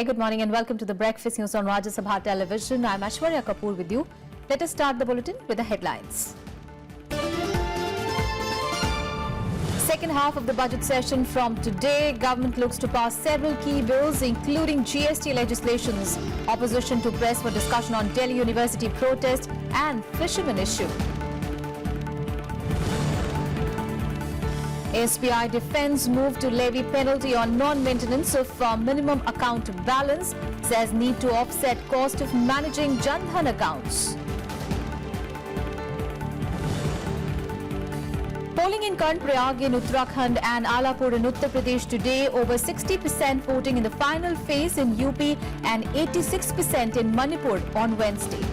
Very good morning and welcome to the Breakfast News on Rajya Sabha television. I'm Aishwarya Kapoor with you. Let us start the bulletin with the headlines. Second half of the budget session from today, government looks to pass several key bills including GST legislations. Opposition to press for discussion on Delhi University protest and fishermen issue. SBI defends move to levy penalty on non-maintenance of minimum account balance, says need to offset cost of managing Jan Dhan accounts. Polling in Karnprayag in Uttarakhand and Alapur in Uttar Pradesh today, over 60% voting in the final phase in UP and 86% in Manipur on Wednesday.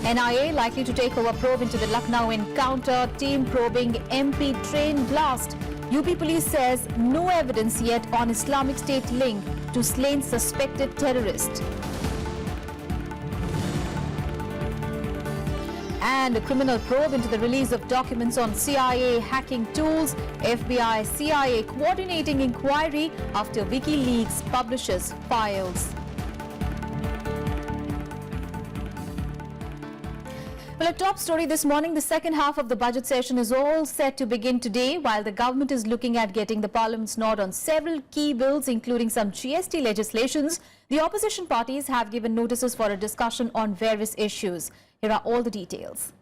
NIA likely to take over probe into the Lucknow encounter, team probing MP train blast. UP police says no evidence yet on Islamic State link to slain suspected terrorist. And a criminal probe into the release of documents on CIA hacking tools. FBI, CIA coordinating inquiry after WikiLeaks publishes files. Well, a top story this morning, the second half of the budget session is all set to begin today, while the government is looking at getting the Parliament's nod on several key bills, including some GST legislations. The opposition parties have given notices for a discussion on various issues. Here are all the details.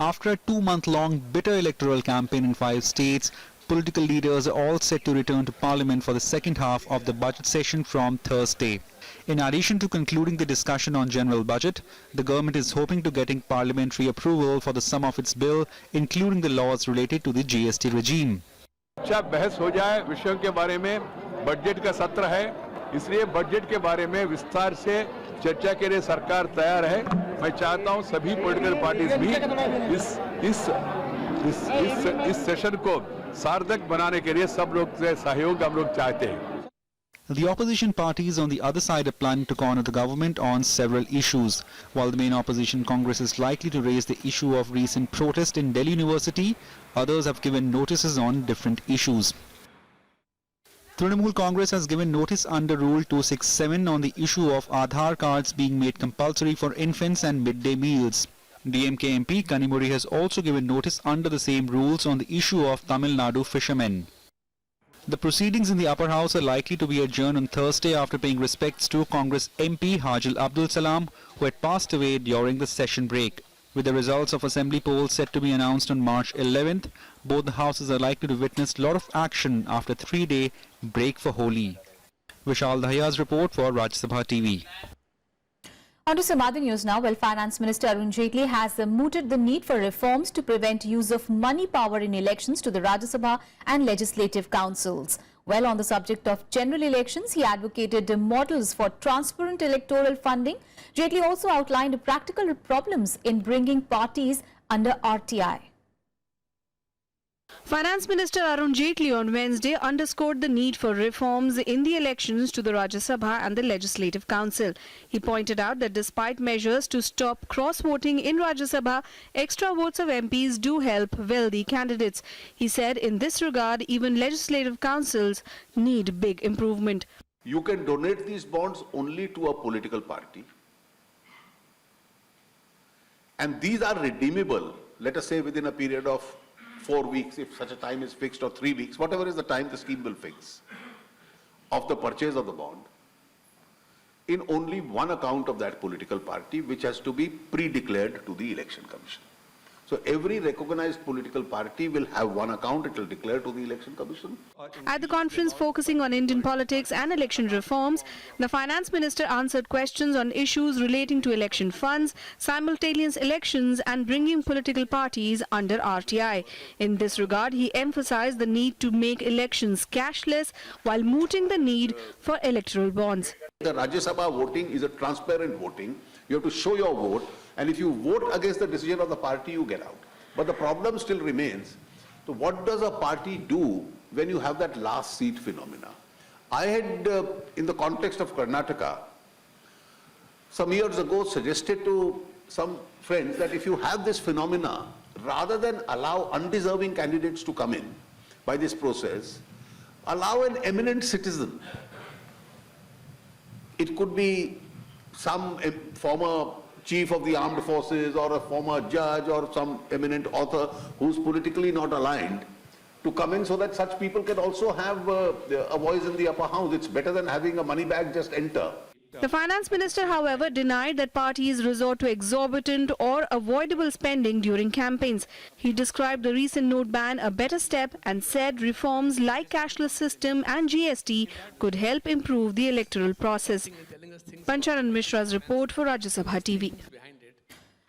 After a 2-month-long bitter electoral campaign in 5 states, political leaders are all set to return to Parliament for the second half of the budget session from Thursday. In addition to concluding the discussion on general budget, the government is hoping to getting parliamentary approval for the sum of its bill, including the laws related to the GST regime. अच्छा बहस हो जाए विषयों के बारे में, budget का सत्र है, इसलिए बजट के बारे में विस्तार से चर्चा के लिए सरकार तैयार है। मैं चाहता हूं सभी पॉलिटिकल पार्टीज भी इस सेशन को सार्थक बनाने के लिए सब लोग से सहयोग हम लोग चाहते हैं। The opposition parties on the other side are planning to corner the government on several issues. While the main opposition Congress is likely to raise the issue of recent protest in Delhi University, others have given notices on different issues. Trinamool Congress has given notice under Rule 267 on the issue of Aadhaar cards being made compulsory for infants and midday meals. DMK MP Kanimuri has also given notice under the same rules on the issue of Tamil Nadu fishermen. The proceedings in the upper house are likely to be adjourned on Thursday after paying respects to Congress MP Hajil Abdul Salam, who had passed away during the session break. With the results of assembly polls set to be announced on March 11th, both the houses are likely to witness a lot of action after a 3-day break for Holi. Vishal Dahiya's report for Rajya Sabha TV. On to some other news now. Well, Finance Minister Arun Jaitley has mooted the need for reforms to prevent use of money power in elections to the Rajya Sabha and legislative councils. Well, on the subject of general elections, he advocated models for transparent electoral funding. Jaitley also outlined practical problems in bringing parties under RTI. Finance Minister Arun Jaitley on Wednesday underscored the need for reforms in the elections to the Rajya Sabha and the Legislative Council. He pointed out that despite measures to stop cross-voting in Rajya Sabha, extra votes of MPs do help wealthy candidates. He said in this regard, even legislative councils need big improvement. You can donate these bonds only to a political party. And these are redeemable, let us say within a period of 4 weeks, if such a time is fixed, or 3 weeks, whatever is the time the scheme will fix, of the purchase of the bond, in only one account of that political party, which has to be pre-declared to the Election Commission. So every recognized political party will have one account, it will declare to the Election Commission. At the conference focusing on Indian politics and election reforms, the Finance Minister answered questions on issues relating to election funds, simultaneous elections and bringing political parties under RTI. In this regard, he emphasized the need to make elections cashless while mooting the need for electoral bonds. The Rajya Sabha voting is a transparent voting. You have to show your vote, and if you vote against the decision of the party, you get out. But the problem still remains. So what does a party do when you have that last seat phenomena? I had, in the context of Karnataka, some years ago suggested to some friends that if you have this phenomena, rather than allow undeserving candidates to come in, by this process, allow an eminent citizen. It could be some former chief of the armed forces or a former judge or some eminent author who's politically not aligned to come in, so that such people can also have a voice in the upper house. It's better than having a money bag just enter. The finance minister, however, denied that parties resort to exorbitant or avoidable spending during campaigns. He described the recent note ban a better step and said reforms like cashless system and GST could help improve the electoral process. Pancharan Mishra's report for Rajya Sabha TV.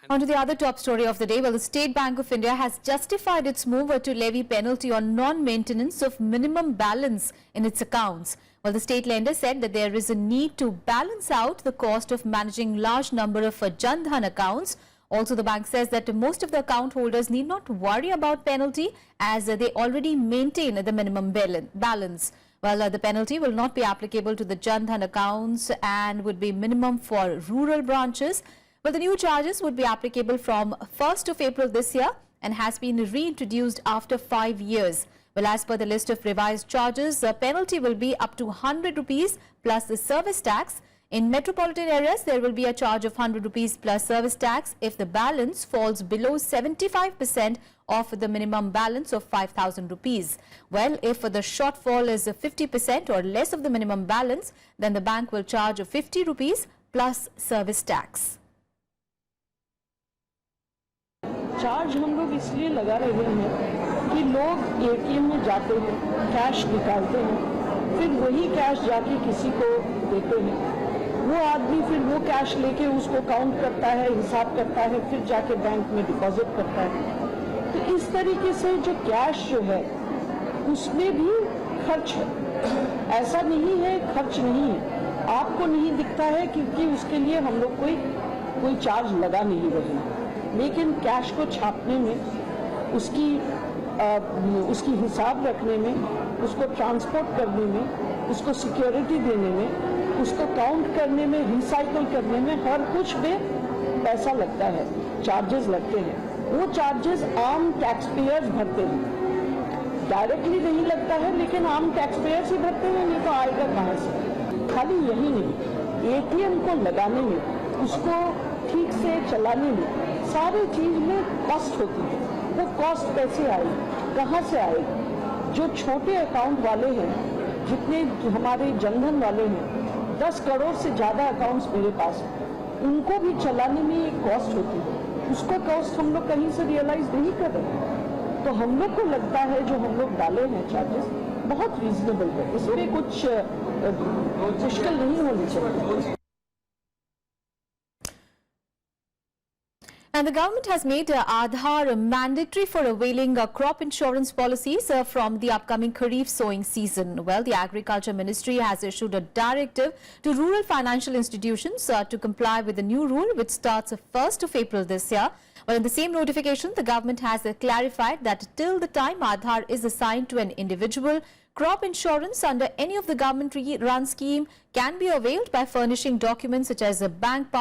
On to the other top story of the day. Well, the State Bank of India has justified its move to levy penalty on non-maintenance of minimum balance in its accounts. Well, the state lender said that there is a need to balance out the cost of managing large number of Jan Dhan accounts. Also, the bank says that most of the account holders need not worry about penalty as they already maintain the minimum balance. Well, the penalty will not be applicable to the Jan Dhan accounts and would be minimum for rural branches. Well, the new charges would be applicable from 1st of April this year and has been reintroduced after 5 years. Well, as per the list of revised charges, the penalty will be up to 100 rupees plus the service tax. In metropolitan areas, there will be a charge of 100 rupees plus service tax if the balance falls below 75% of the minimum balance of 5,000 rupees. Well, if the shortfall is 50% or less of the minimum balance, then the bank will charge 50 rupees plus service tax. Charge हम लोग इसलिए लगा रहे हैं कि लोग ATM में जाते हैं, कैश निकालते हैं, फिर वही कैश जाके किसी को देते हैं, वो आदमी फिर वो कैश लेके उसको काउंट करता है, हिसाब करता है, फिर जाके बैंक में डिपॉजिट करता है। तो इस तरीके से जो कैश जो है उसमें भी खर्च है। ऐसा नहीं है खर्च नहीं है, आपको नहीं दिखता है क्योंकि उसके लिए हम लोग कोई चार्ज लगा नहीं रहे हैं। लेकिन कैश को छापने में, उसकी हिसाब रखने में, उसको ट्रांसपोर्ट करने में, उसको सिक्योरिटी देने में, उसको काउंट करने में, रिसाइकल करने में, हर कुछ में पैसा लगता है, चार्जेस लगते हैं। वो चार्जेस आम टैक्स पेयर्स भरते हैं, डायरेक्टली नहीं लगता है, लेकिन आम टैक्स पेयर्स ही भरते हैं, नहीं तो आएगा कहाँ से। खाली यही नहीं, एटीएम को लगाने में, उसको ठीक से चलाने में, सारी चीज में कॉस्ट होती है। वो कॉस्ट कैसे आएगी, कहाँ से आएगी? जो छोटे अकाउंट वाले हैं, जितने हमारे जनधन वाले हैं, 10 करोड़ से ज्यादा अकाउंट्स मेरे पास हैं, उनको भी चलाने में एक कॉस्ट होती है। उसको कॉस्ट हम लोग कहीं से रियलाइज नहीं कर रहे, तो हम लोग को लगता है जो हम लोग डाले हैं चार्जेस बहुत रीजनेबल है, इसमें कुछ मुश्किल नहीं होनी चाहिए। And the government has made Aadhaar mandatory for availing crop insurance policies from the upcoming Kharif sowing season. Well, the Agriculture Ministry has issued a directive to rural financial institutions to comply with the new rule, which starts 1st of April this year. Well, in the same notification, the government has clarified that till the time Aadhaar is assigned to an individual, crop insurance under any of the government-run scheme can be availed by furnishing documents such as a bank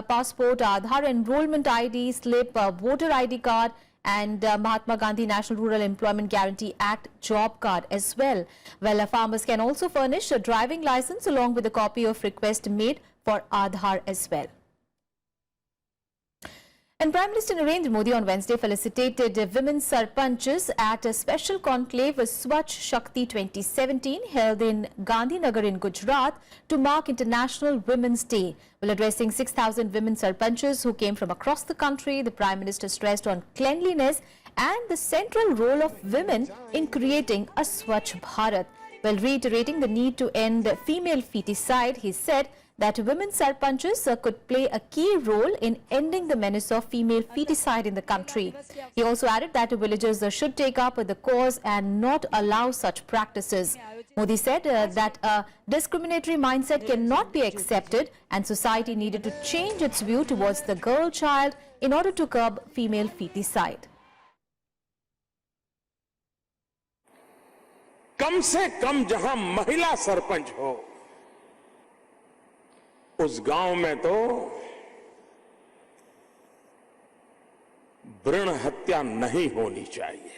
passport, Aadhaar enrollment ID slip, voter ID card and Mahatma Gandhi National Rural Employment Guarantee Act job card as well. Well, farmers can also furnish a driving license along with a copy of request made for Aadhaar as well. And Prime Minister Narendra Modi on Wednesday felicitated women sarpanches at a special conclave Swachh Shakti 2017 held in Gandhinagar in Gujarat to mark International Women's Day. While addressing 6,000 women sarpanches who came from across the country, the Prime Minister stressed on cleanliness and the central role of women in creating a Swachh Bharat. While reiterating the need to end female feticide, he said that women sarpanches could play a key role in ending the menace of female feticide in the country. He also added that villagers should take up the cause and not allow such practices. Modi said that a discriminatory mindset cannot be accepted and society needed to change its view towards the girl child in order to curb female feticide. कम से कम जहां महिला सरपंच हो उस गांव में तो भ्रूण हत्या नहीं होनी चाहिए।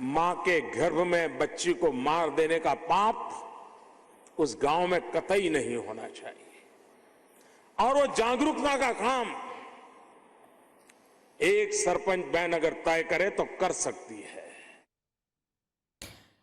मां के गर्भ में बच्ची को मार देने का पाप उस गांव में कतई नहीं होना चाहिए। और वो जागरूकता का काम एक सरपंच बहन अगर तय करे तो कर सकती है।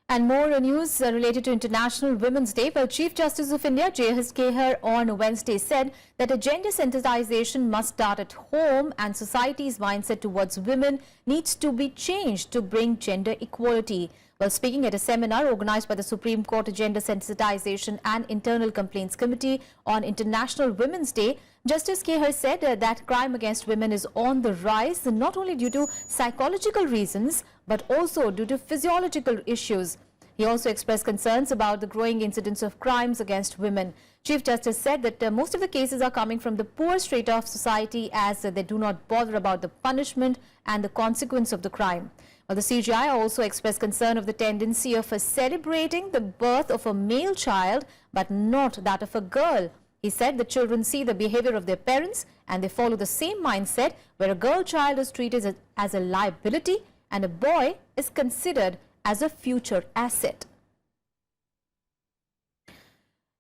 And more news related to International Women's Day. Well, Chief Justice of India, J.S. Kehar, on Wednesday said that a gender sensitization must start at home and society's mindset towards women needs to be changed to bring gender equality. While speaking at a seminar organized by the Supreme Court Gender Sensitization and Internal Complaints Committee on International Women's Day, Justice Kehar said that crime against women is on the rise, not only due to psychological reasons, but also due to physiological issues. He also expressed concerns about the growing incidence of crimes against women. Chief Justice said that most of the cases are coming from the poor strata of society, as they do not bother about the punishment and the consequence of the crime. Well, the CJI also expressed concern of the tendency of celebrating the birth of a male child, but not that of a girl. He said the children see the behavior of their parents and they follow the same mindset where a girl child is treated as a liability and a boy is considered as a future asset.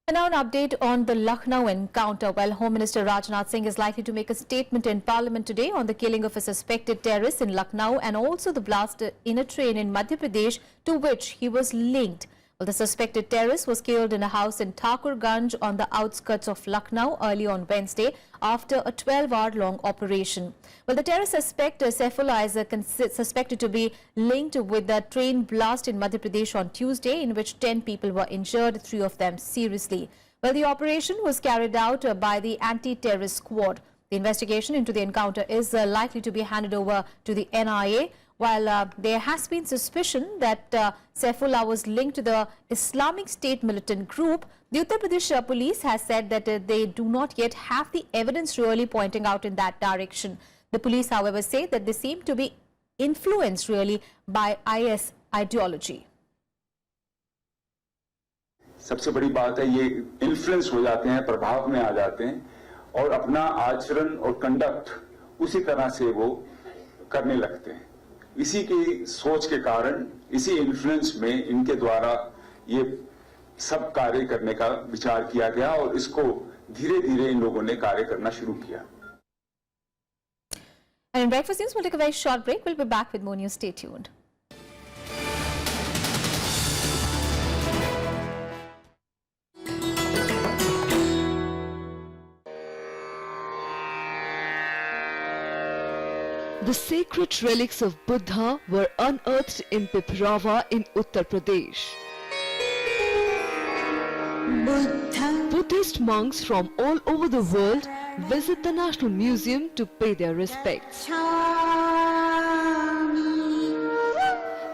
And now an update on the Lucknow encounter. Well, Home Minister Rajnath Singh is likely to make a statement in Parliament today on the killing of a suspected terrorist in Lucknow and also the blast in a train in Madhya Pradesh to which he was linked. Well, the suspected terrorist was killed in a house in Thakurganj on the outskirts of Lucknow early on Wednesday after a 12-hour-long operation. Well, the terrorist suspect, Saifullah, is suspected to be linked with the train blast in Madhya Pradesh on Tuesday, in which 10 people were injured, 3 of them seriously. Well, the operation was carried out by the anti-terrorist squad. The investigation into the encounter is likely to be handed over to the NIA. While there has been suspicion that Saifullah was linked to the Islamic State militant group, the Uttar Pradesh police has said that they do not yet have the evidence really pointing out in that direction. The police, however, say that they seem to be influenced really by IS ideology. सबसे बड़ी बात है ये influence हो जाते हैं, प्रभाव में आ जाते हैं और अपना आचरण और कंडक्ट उसी तरह से वो करने लगते हैं। इसी की सोच के कारण, इसी इन्फ्लुएंस में इनके द्वारा ये सब कार्य करने का विचार किया गया और इसको धीरे-धीरे इन लोगों ने कार्य करना शुरू किया। And in Breakfast News, we'll take a very short break. We'll be back with more news. Stay tuned. The sacred relics of Buddha were unearthed in Piprava in Uttar Pradesh. Buddhist monks from all over the world visit the National Museum to pay their respects.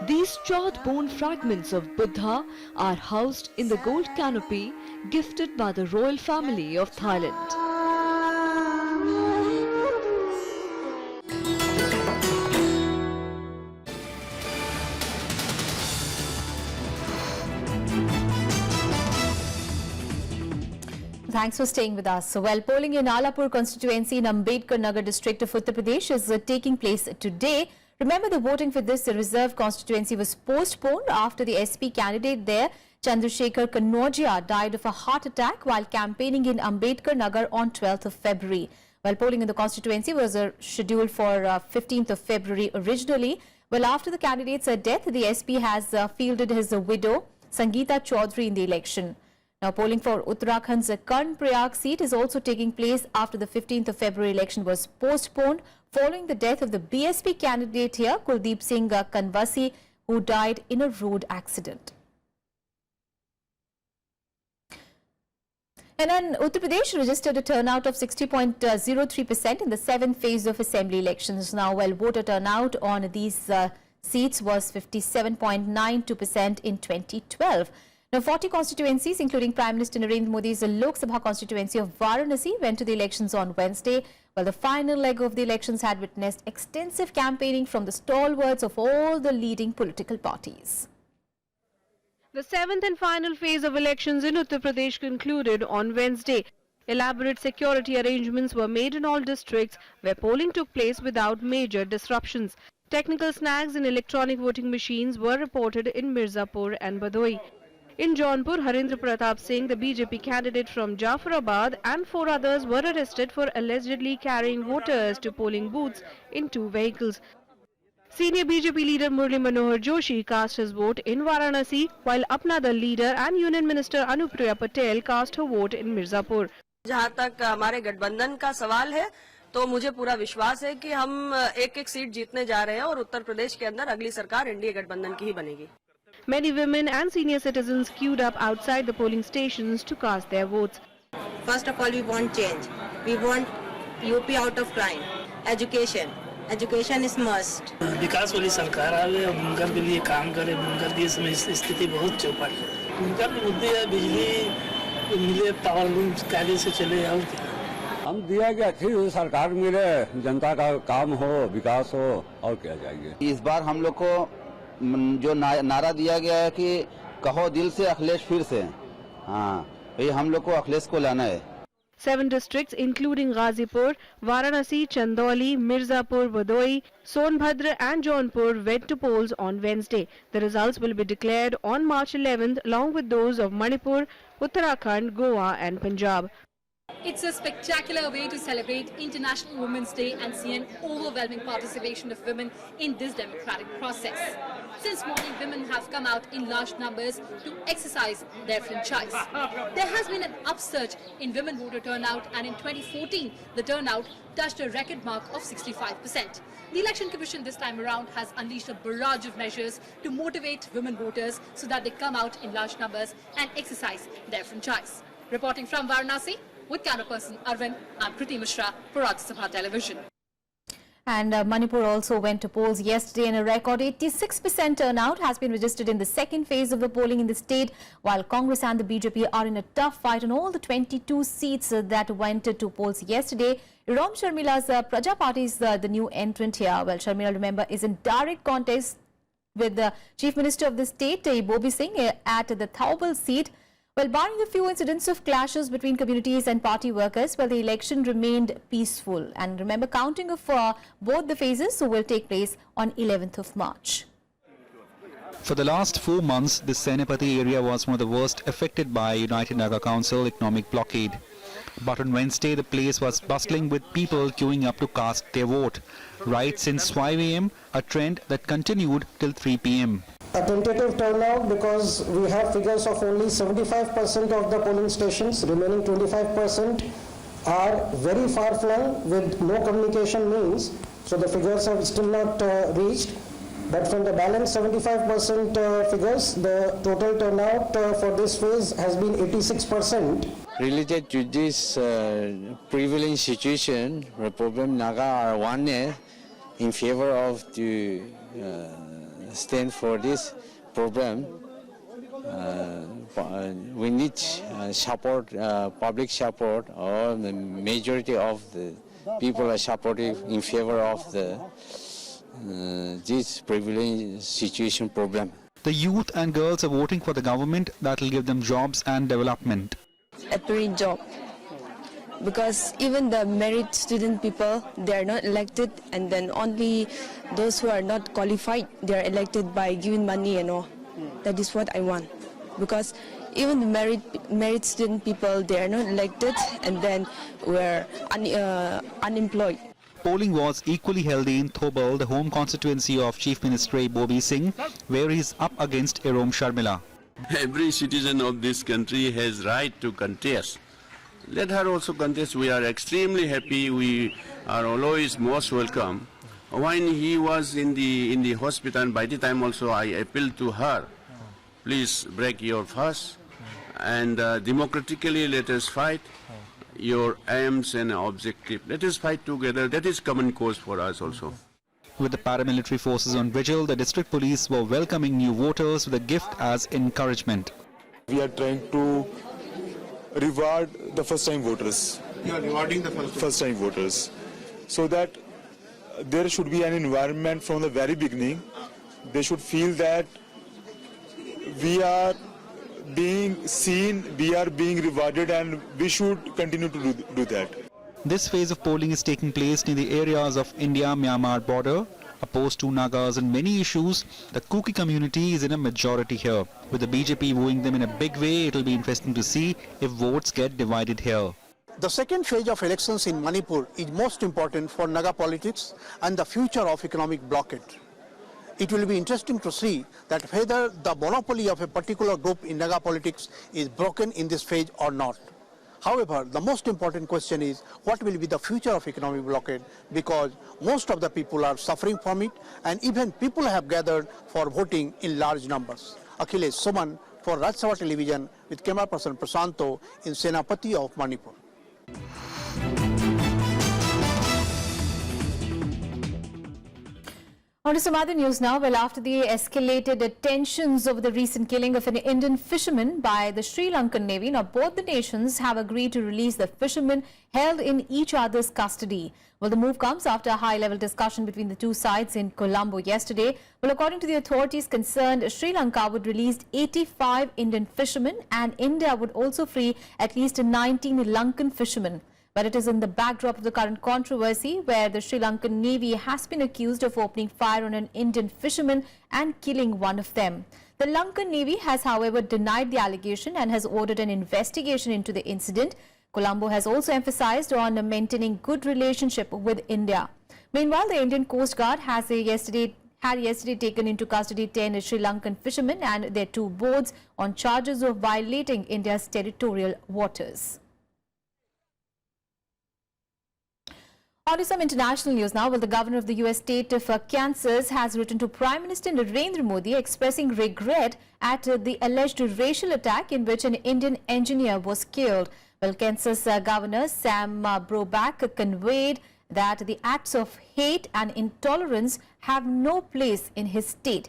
These charred bone fragments of Buddha are housed in the gold canopy gifted by the royal family of Thailand. Thanks for staying with us. Well, polling in Alapur constituency in Ambedkar Nagar district of Uttar Pradesh is taking place today. Remember, the voting for this reserved constituency was postponed after the SP candidate there, Chandrasekhar Kanojia, died of a heart attack while campaigning in Ambedkar Nagar on 12th of February. Well, polling in the constituency was scheduled for 15th of February originally. Well, after the candidate's death, the SP has fielded his widow, Sangeeta Chaudhary, in the election. Now, polling for Uttarakhand's Karnprayag seat is also taking place after the 15th of February election was postponed following the death of the BSP candidate here, Kuldeep Singh Kanwasi, who died in a road accident. And then Uttar Pradesh registered a turnout of 60.03% in the 7th phase of assembly elections. Now, well, voter turnout on these seats was 57.92% in 2012. Now, 40 constituencies, including Prime Minister Narendra Modi's Lok Sabha constituency of Varanasi, went to the elections on Wednesday, while the final leg of the elections had witnessed extensive campaigning from the stalwarts of all the leading political parties. The 7th and final phase of elections in Uttar Pradesh concluded on Wednesday. Elaborate security arrangements were made in all districts where polling took place without major disruptions. Technical snags in electronic voting machines were reported in Mirzapur and Badoi. In Jaunpur, Harendra Pratap Singh, the BJP candidate from Jafarabad, and 4 others were arrested for allegedly carrying voters to polling booths in 2 vehicles. Senior BJP leader Murli Manohar Joshi cast his vote in Varanasi, while Apna Dal leader and Union Minister Anupriya Patel cast her vote in Mirzapur. जहां तक हमारे गठबंधन का सवाल है तो मुझे पूरा विश्वास है कि हम एक-एक सीट जीतने जा रहे हैं और उत्तर प्रदेश के अंदर अगली सरकार एनडीए गठबंधन की ही बनेगी. Many women and senior citizens queued up outside the polling stations to cast their votes. First of all, we want change. We want UP out of crime. Education. Education is must. विकास वाली सरकार आवे और बुनकर के लिए काम करे. बुनकर की समय स्थिति बहुत चौपट है. बुनकर की मुद्दे है बिजली मिले, पावर लूम कायदे से चले और क्या. हम दिया कि अच्छी सरकार मिले, जनता का काम हो, विकास हो और क्या चाहिए. इस बार हम लोग को जो नारा दिया गया है कि कहो दिल से अखिलेश फिर से, हाँ ये हम लोग को अखिलेश को लाना है. 7 districts including Ghazipur, Varanasi, Chandauli, Mirzapur, Badoi, Sonbhadra and Jaunpur went to polls on Wednesday. The results will be declared on March 11th along with those of Manipur, Uttarakhand, Goa and Punjab. It's a spectacular way to celebrate International Women's Day and see an overwhelming participation of women in this democratic process. Since morning, women have come out in large numbers to exercise their franchise. There has been an upsurge in women voter turnout, and in 2014, the turnout touched a record mark of 65%. The Election Commission this time around has unleashed a barrage of measures to motivate women voters so that they come out in large numbers and exercise their franchise. Reporting from Varanasi, with camera person Arvind, I'm Kriti Mishra for Rajya Sabha Television. And Manipur also went to polls yesterday, and a record 86% turnout has been registered in the second phase of the polling in the state, while Congress and the BJP are in a tough fight on all the 22 seats that went to polls yesterday. Ram Sharmila's Praja Party is the new entrant here. Well, Sharmila, remember, is in direct contest with the Chief Minister of the state, Bobby Singh, at the Thaubal seat. Well, barring a few incidents of clashes between communities and party workers, well, the election remained peaceful. And remember, counting of both the phases will take place on 11th of March. For the last 4 months, the Senapati area was one of the worst affected by United Naga Council economic blockade. But on Wednesday, the place was bustling with people queuing up to cast their vote. Right since 5 a.m., a trend that continued till 3 p.m. A tentative turnout, because we have figures of only 75% of the polling stations, remaining 25% are very far flung with no communication means, so the figures have still not reached. But from the balance 75% figures, the total turnout for this phase has been 86%. Related to this prevailing situation, problem Naga are one in favor of to stand for this program. We need support, public support, or the majority of the people are supportive in favor of the this prevailing situation problem. The youth and girls are voting for the government that will give them jobs and development. A paid job. Because even the merit student people, they are not elected, and then only those who are not qualified, they are elected by giving money and all. That is what I want. Because even the merit student people, they are not elected, and then we're unemployed. Polling was equally healthy in Thobal, the home constituency of Chief Minister Bobby Singh, where he is up against Ram Sharmila. Every citizen of this country has right to contest. Let her also contest. We are extremely happy. We are always most welcome. When he was in the hospital, and by the time also I appealed to her, please break your fast and democratically let us fight your aims and objective. Let us fight together. That is common cause for us also. With the paramilitary forces on vigil, the district police were welcoming new voters with a gift as encouragement. We are trying to reward the first-time voters. You are rewarding the first-time voters, so that there should be an environment from the very beginning. They should feel that we are being seen, we are being rewarded, and we should continue to do that. This phase of polling is taking place near the areas of India-Myanmar border. Opposed to Nagas on many issues, the Kuki community is in a majority here. With the BJP wooing them in a big way, it will be interesting to see if votes get divided here. The second phase of elections in Manipur is most important for Naga politics and the future of economic blockade. It will be interesting to see that whether the monopoly of a particular group in Naga politics is broken in this phase or not. However, the most important question is what will be the future of economic blockade, because most of the people are suffering from it and even people have gathered for voting in large numbers. Akhilesh Suman for Rajya Sabha television with camera person Prasanto in Senapati of Manipur. On to some other news now. Well, after the escalated tensions over the recent killing of an Indian fisherman by the Sri Lankan Navy, now both the nations have agreed to release the fishermen held in each other's custody. Well, the move comes after a high-level discussion between the two sides in Colombo yesterday. Well, according to the authorities concerned, Sri Lanka would release 85 Indian fishermen and India would also free at least 19 Lankan fishermen. But it is in the backdrop of the current controversy where the Sri Lankan Navy has been accused of opening fire on an Indian fisherman and killing one of them. The Lankan Navy has, however, denied the allegation and has ordered an investigation into the incident. Colombo has also emphasized on maintaining good relationship with India. Meanwhile, the Indian Coast Guard had yesterday taken into custody 10 Sri Lankan fishermen and their 2 boats on charges of violating India's territorial waters. On to some international news now. Well, the governor of the US state of Kansas has written to Prime Minister Narendra Modi expressing regret at the alleged racial attack in which an Indian engineer was killed. Well, Kansas Governor Sam Broback conveyed that the acts of hate and intolerance have no place in his state.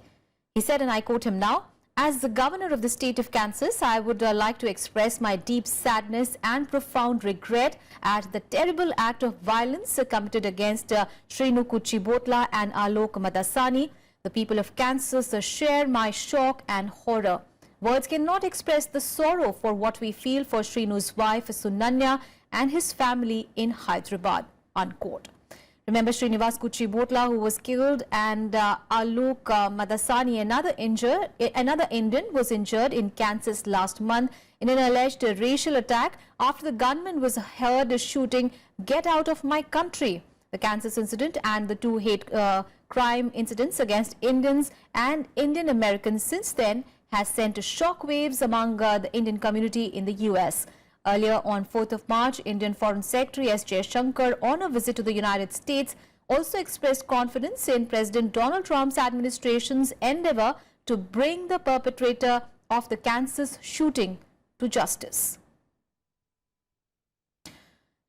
He said, and I quote him now, "As the governor of the state of Kansas, I would like to express my deep sadness and profound regret at the terrible act of violence committed against Srinu Kuchibotla and Alok Madasani. The people of Kansas share my shock and horror. Words cannot express the sorrow for what we feel for Srinu's wife Sunanya and his family in Hyderabad." Unquote. Remember, Srinivas Kuchibotla, who was killed, and Alok Madasani, another Indian, was injured in Kansas last month in an alleged racial attack after the gunman was heard shouting, "Get out of my country." The Kansas incident and the 2 hate crime incidents against Indians and Indian Americans since then has sent shockwaves among the Indian community in the US. Earlier on 4th of March, Indian Foreign Secretary S. Jaishankar, on a visit to the United States, also expressed confidence in President Donald Trump's administration's endeavor to bring the perpetrator of the Kansas shooting to justice.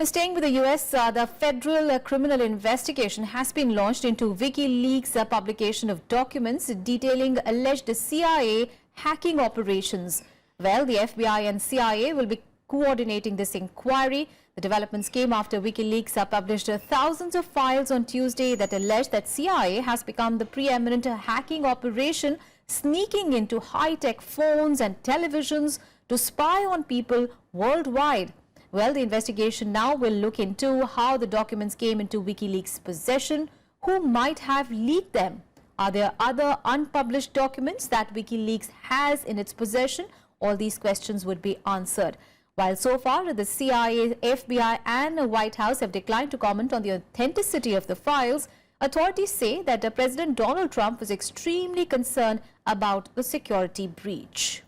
Staying with the US, the federal criminal investigation has been launched into WikiLeaks' publication of documents detailing alleged CIA hacking operations. Well, the FBI and CIA will be coordinating this inquiry. The developments came after WikiLeaks published thousands of files on Tuesday that allege that CIA has become the preeminent hacking operation, sneaking into high-tech phones and televisions to spy on people worldwide. Well, the investigation now will look into how the documents came into WikiLeaks' possession, who might have leaked them. Are there other unpublished documents that WikiLeaks has in its possession? All these questions would be answered. While so far, the CIA, FBI and the White House have declined to comment on the authenticity of the files, authorities say that President Donald Trump was extremely concerned about the security breach.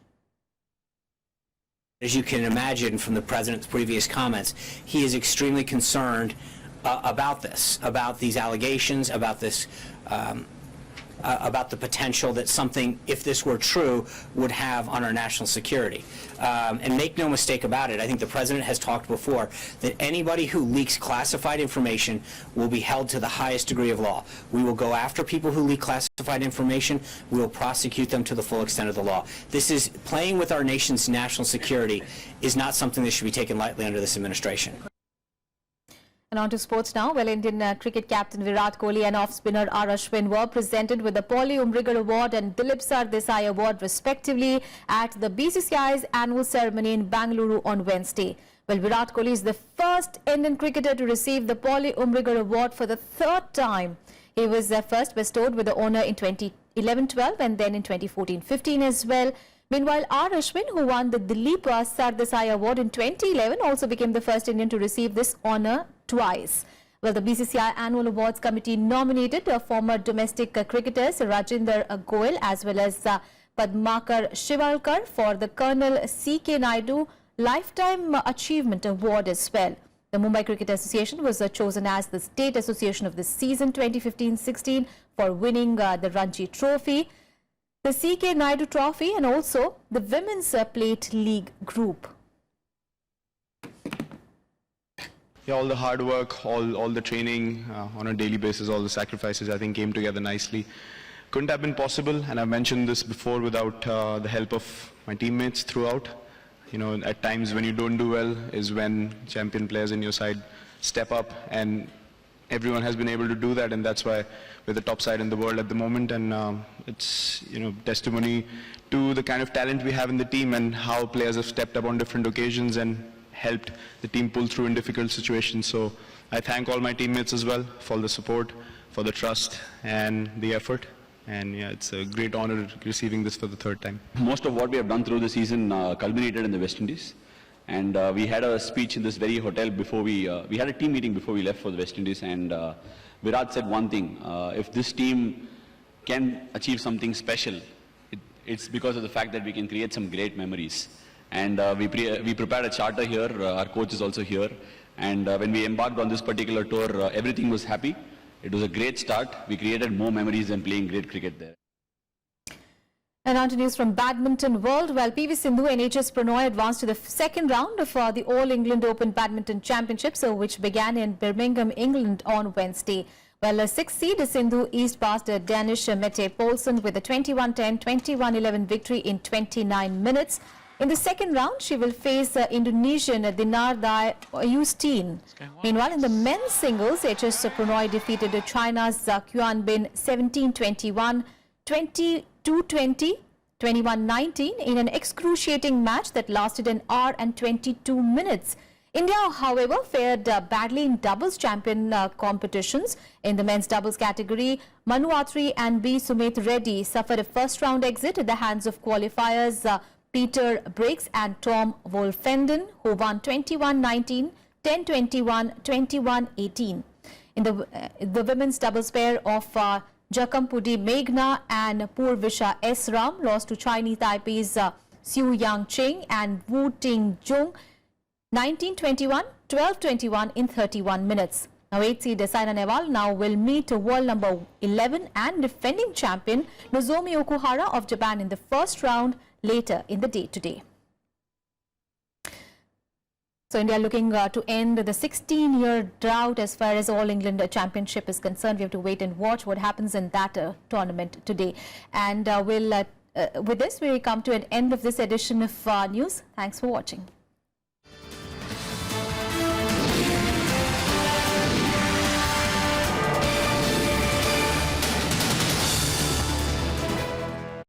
As you can imagine from the president's previous comments, he is extremely concerned about this, about these allegations, about this, about the potential that something, if this were true, would have on our national security. And make no mistake about it, I think the president has talked before that anybody who leaks classified information will be held to the highest degree of law. We will go after people who leak classified information. We will prosecute them to the full extent of the law. This is playing with our nation's national security is not something that should be taken lightly under this administration. And on to sports now. Well, Indian cricket captain Virat Kohli and off-spinner R. Ashwin were presented with the Polly Umrigar Award and Dilip Sardesai Award respectively at the BCCI's annual ceremony in Bangalore on Wednesday. Well, Virat Kohli is the first Indian cricketer to receive the Polly Umrigar Award for the 3rd time. He was first bestowed with the honour in 2011-12 and then in 2014-15 as well. Meanwhile, R. Ashwin, who won the Dilip Sardesai Award in 2011, also became the first Indian to receive this honour twice. Well, the BCCI Annual Awards Committee nominated former domestic cricketers Rajinder Goel as well as Padmakar Shivalkar for the Colonel C.K. Naidu Lifetime Achievement Award as well. The Mumbai Cricket Association was chosen as the State Association of the season 2015-16 for winning the Ranji Trophy, the C.K. Naidu Trophy and also the Women's Plate League Group. Yeah, all the hard work, all the training on a daily basis, all the sacrifices, I think came together nicely. Couldn't have been possible, and I've mentioned this before, without the help of my teammates throughout. You know, at times when you don't do well is when champion players in your side step up, and everyone has been able to do that, and that's why we're the top side in the world at the moment. And it's, you know, testimony to the kind of talent we have in the team and how players have stepped up on different occasions and helped the team pull through in difficult situations. So I thank all my teammates as well for the support, for the trust and the effort. And yeah, it's a great honor receiving this for the third time. Most of what we have done through the season culminated in the West Indies. And we had a speech in this very hotel before we had a team meeting before we left for the West Indies. And Virat said one thing: if this team can achieve something special, it's because of the fact that we can create some great memories. And we prepared a charter here. Our coach is also here. And when we embarked on this particular tour, everything was happy. It was a great start. We created more memories than playing great cricket there. And on to news from badminton world. Well, PV Sindhu and HS Pranoy advanced to the second round of the All England Open Badminton Championships, which began in Birmingham, England on Wednesday. Well, a 6th seed Sindhu eased past Danish Mette Poulsen with a 21-10, 21-11 victory in 29 minutes. In the second round, she will face Indonesian Dinar Dai Justin. Meanwhile, in the men's singles, HS Pranoy defeated China's Quan Bin 17-21, 22-20, 21-19 in an excruciating match that lasted an hour and 22 minutes. India, however, fared badly in doubles champion competitions. In the men's doubles category, Manu Atri and B. Sumit Reddy suffered a first-round exit at the hands of qualifiers Peter Briggs and Tom Wolfenden, who won 21-19, 10-21, 21-18. In the women's doubles pair of Jakampudi Meghna and Purvisha S. Ram lost to Chinese Taipei's Xu Yang Cheng and Wu Ting Jung 19-21, 12-21 in 31 minutes. Now 8th seed Saina Nehwal now will meet world number 11 and defending champion Nozomi Okuhara of Japan in the first round later in the day today. So India looking to end the 16-year drought as far as All England Championship is concerned. We have to wait and watch what happens in that tournament today. And with this, we come to an end of this edition of news. Thanks for watching.